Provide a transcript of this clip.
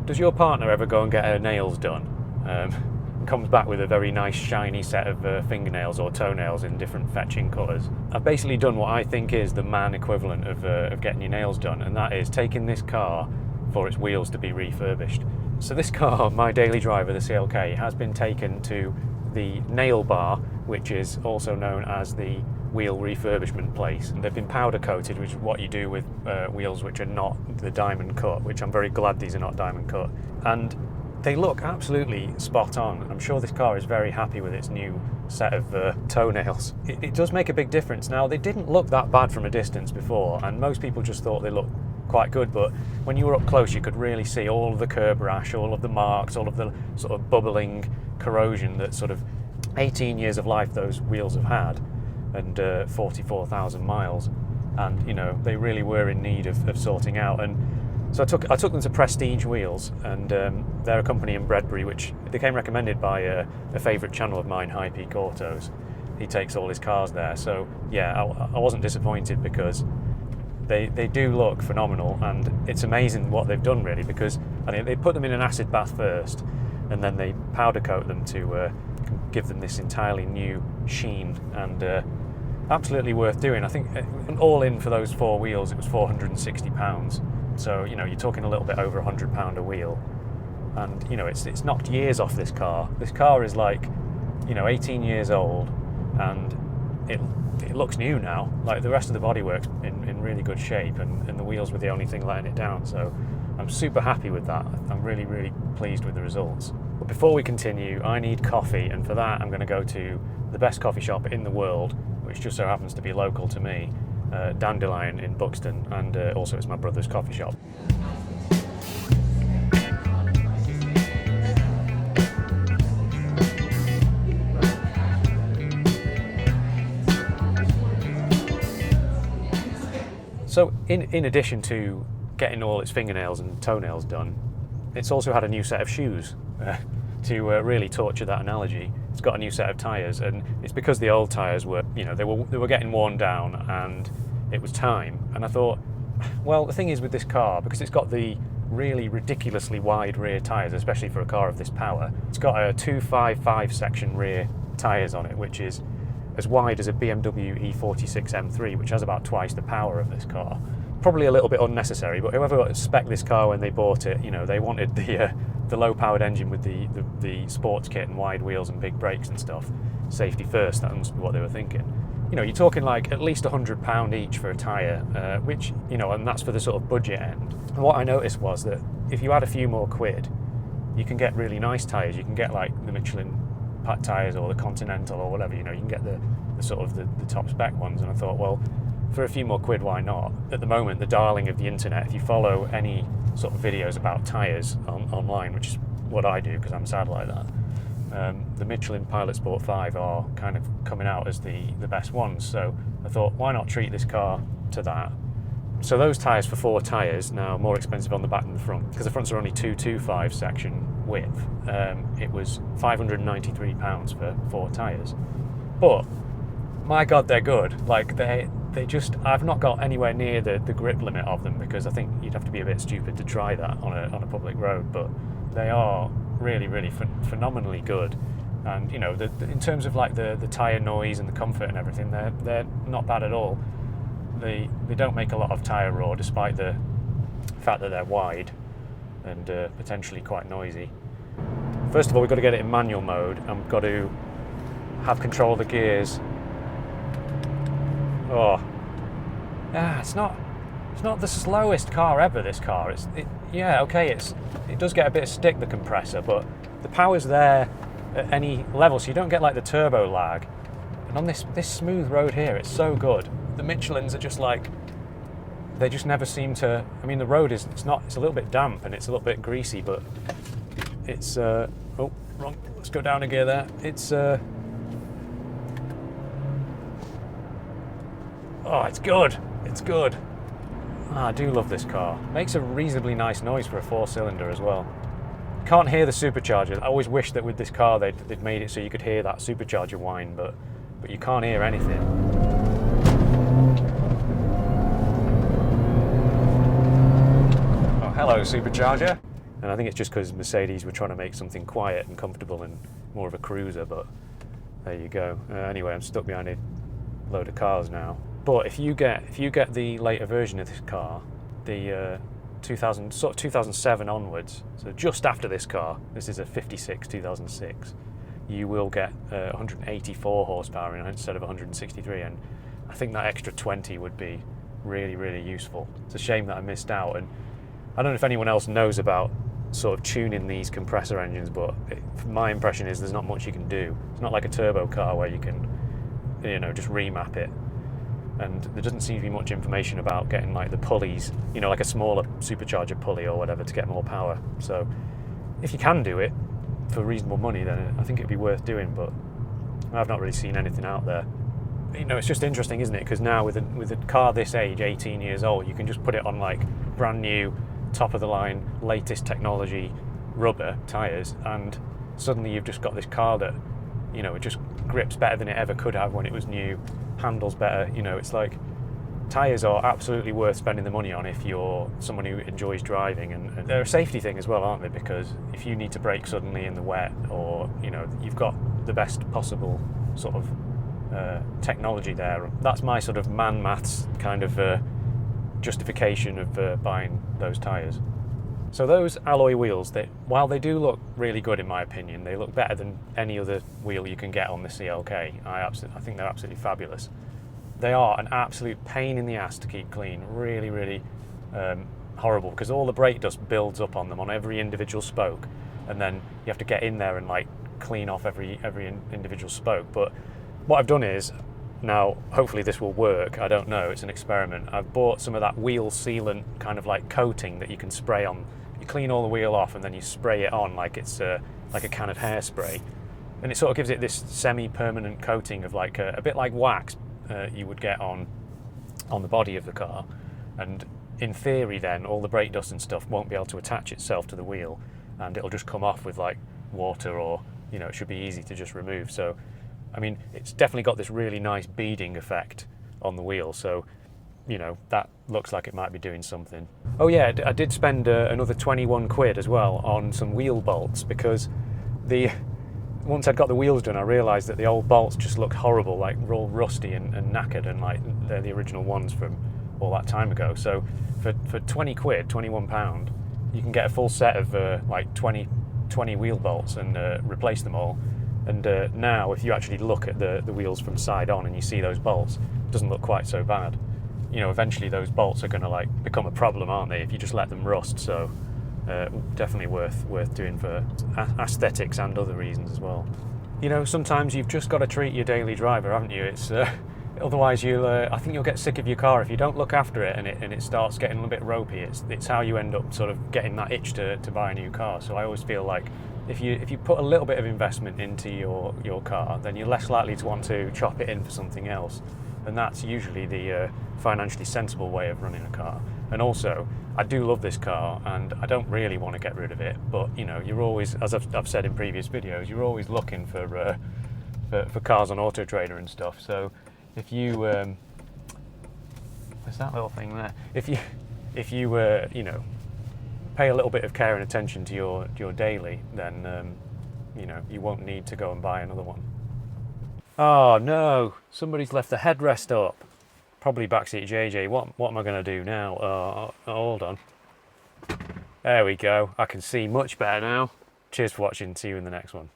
Does your partner ever go and get her nails done? Comes back with a very nice shiny set of fingernails or toenails in different fetching colours. I've basically done what I think is the man equivalent of getting your nails done, and that is taking this car for its wheels to be refurbished. So this car, my daily driver, the CLK, has been taken to the nail bar, which is also known as the wheel refurbishment place. And they've been powder coated, which is what you do with wheels which are not the diamond cut, which I'm very glad these are not diamond cut. And they look absolutely spot on. I'm sure this car is very happy with its new set of toenails. It does make a big difference. Now, they didn't look that bad from a distance before, and most people just thought they looked quite good, but when you were up close you could really see all of the curb rash, all of the marks, all of the sort of bubbling corrosion that sort of 18 years of life those wheels have had, and 44,000 miles, and you know, they really were in need of sorting out. And so I took them to Prestige Wheels, and they're a company in Bredbury which became recommended by a favourite channel of mine, High Peak Autos. He takes all his cars there, so yeah, I wasn't disappointed, because they do look phenomenal, and it's amazing what they've done really, because I think they put them in an acid bath first, and then they powder coat them to give them this entirely new sheen, and absolutely worth doing. I think all in for those 4 wheels it was £460. So, you know, you're talking a little bit over £100 a wheel. And, you know, it's knocked years off this car. This car is like, you know, 18 years old, and it looks new now. Like, the rest of the bodywork's in really good shape, and the wheels were the only thing letting it down. So I'm super happy with that. I'm really, really pleased with the results. But before we continue, I need coffee, and for that I'm going to go to the best coffee shop in the world, which just so happens to be local to me, Dandelion in Buxton, and also it's my brother's coffee shop. So in addition to getting all its fingernails and toenails done, it's also had a new set of shoes. To really torture that analogy, it's got a new set of tyres, and it's because the old tyres were, you know, they were getting worn down, and it was time. And I thought, well, the thing is with this car, because it's got the really ridiculously wide rear tyres, especially for a car of this power, it's got a 255 section rear tyres on it, which is as wide as a BMW E46 M3, which has about twice the power of this car. Probably a little bit unnecessary, but whoever spec'd this car when they bought it, you know, they wanted the low-powered engine with the sports kit and wide wheels and big brakes and stuff. Safety first, that must be what they were thinking. You know, you're talking like at least £100 each for a tyre, which, you know, and that's for the sort of budget end. And what I noticed was that if you add a few more quid, you can get really nice tyres. You can get like the Michelin tyres or the Continental or whatever, you know, you can get the sort of the top spec ones. And I thought, well, for a few more quid, why not? At the moment, the darling of the internet, if you follow any sort of videos about tyres online, which is what I do because I'm sad like that, the Michelin Pilot Sport 5 are kind of coming out as the best ones. So I thought, why not treat this car to that? So those tyres for 4 tyres, now more expensive on the back than the front, because the fronts are only 225 section width. It was £593 for 4 tyres. But my God, they're good. Like they just, I've not got anywhere near the grip limit of them, because I think you'd have to be a bit stupid to try that on a public road, but they are really, really phenomenally good. And you know, in terms of like the tyre noise and the comfort and everything, they're not bad at all. They don't make a lot of tyre roar, despite the fact that they're wide and potentially quite noisy. First of all, we've got to get it in manual mode, and we've got to have control of the gears. Oh, it's not the slowest car ever, this car. Yeah, okay, it does get a bit of stick, the compressor, but the power's there at any level, so you don't get like the turbo lag. And on this smooth road here, it's so good. The Michelins are just like, they just never seem to, I mean, the road it's a little bit damp and it's a little bit greasy, but it's, oh, wrong, let's go down a gear there. It's, oh, it's good. It's good. I do love this car. Makes a reasonably nice noise for a 4-cylinder as well. Can't hear the supercharger. I always wish that with this car they'd made it so you could hear that supercharger whine, but you can't hear anything. Oh, hello, supercharger. And I think it's just because Mercedes were trying to make something quiet and comfortable and more of a cruiser, but there you go. Anyway, I'm stuck behind a load of cars now. But if you get the later version of this car, the 2007 onwards, so just after this car, this is a 56 2006, you will get 184 horsepower instead of 163, and I think that extra 20 would be really, really useful. It's a shame that I missed out, and I don't know if anyone else knows about sort of tuning these compressor engines, but my impression is there's not much you can do. It's not like a turbo car where you can, you know, just remap it. And there doesn't seem to be much information about getting like the pulleys, you know, like a smaller supercharger pulley or whatever to get more power. So if you can do it for reasonable money, then I think it'd be worth doing, but I've not really seen anything out there. You know, it's just interesting, isn't it? Because now with a car this age, 18 years old, you can just put it on like brand new, top of the line, latest technology rubber tyres, and suddenly you've just got this car that, you know, it just grips better than it ever could have when it was new, handles better. You know, it's like tyres are absolutely worth spending the money on if you're someone who enjoys driving, and they're a safety thing as well, aren't they? Because if you need to brake suddenly in the wet, or, you know, you've got the best possible sort of technology there. That's my sort of man maths kind of justification of buying those tyres. So those alloy wheels, while they do look really good in my opinion, they look better than any other wheel you can get on the CLK. I think they're absolutely fabulous. They are an absolute pain in the ass to keep clean, really, really horrible, because all the brake dust builds up on them on every individual spoke, and then you have to get in there and like clean off every individual spoke. But what I've done is, now hopefully this will work, I don't know, it's an experiment. I've bought some of that wheel sealant kind of like coating that you can spray on. You clean all the wheel off and then you spray it on like it's like a can of hairspray, and it sort of gives it this semi-permanent coating of like a bit like wax you would get on the body of the car. And in theory then all the brake dust and stuff won't be able to attach itself to the wheel, and it'll just come off with like water, or, you know, it should be easy to just remove. So I mean, it's definitely got this really nice beading effect on the wheel, so, you know, that looks like it might be doing something. Oh yeah, I did spend another 21 quid as well on some wheel bolts, because once I'd got the wheels done, I realised that the old bolts just looked horrible, like all rusty and knackered, and like they're the original ones from all that time ago. So for 20 quid, £21, you can get a full set of like 20 wheel bolts and replace them all. And now, if you actually look at the wheels from side on and you see those bolts, it doesn't look quite so bad. You know, eventually those bolts are going to like become a problem, aren't they, if you just let them rust? So definitely worth doing for aesthetics and other reasons as well. You know, sometimes you've just got to treat your daily driver, haven't you? It's otherwise I think you'll get sick of your car if you don't look after it, and it starts getting a little bit ropey. It's how you end up sort of getting that itch to buy a new car. So I always feel like if you put a little bit of investment into your car, then you're less likely to want to chop it in for something else, and that's usually the financially sensible way of running a car. And also, I do love this car, and I don't really want to get rid of it, but, you know, you're always, as I've said in previous videos, you're always looking for cars on Auto Trader and stuff. So if you there's that little thing there, if you you know, pay a little bit of care and attention to your daily, then you know, you won't need to go and buy another one. Oh no, somebody's left the headrest up. Probably backseat JJ. What am I going to do now? Hold on. There we go. I can see much better now. Cheers for watching. See you in the next one.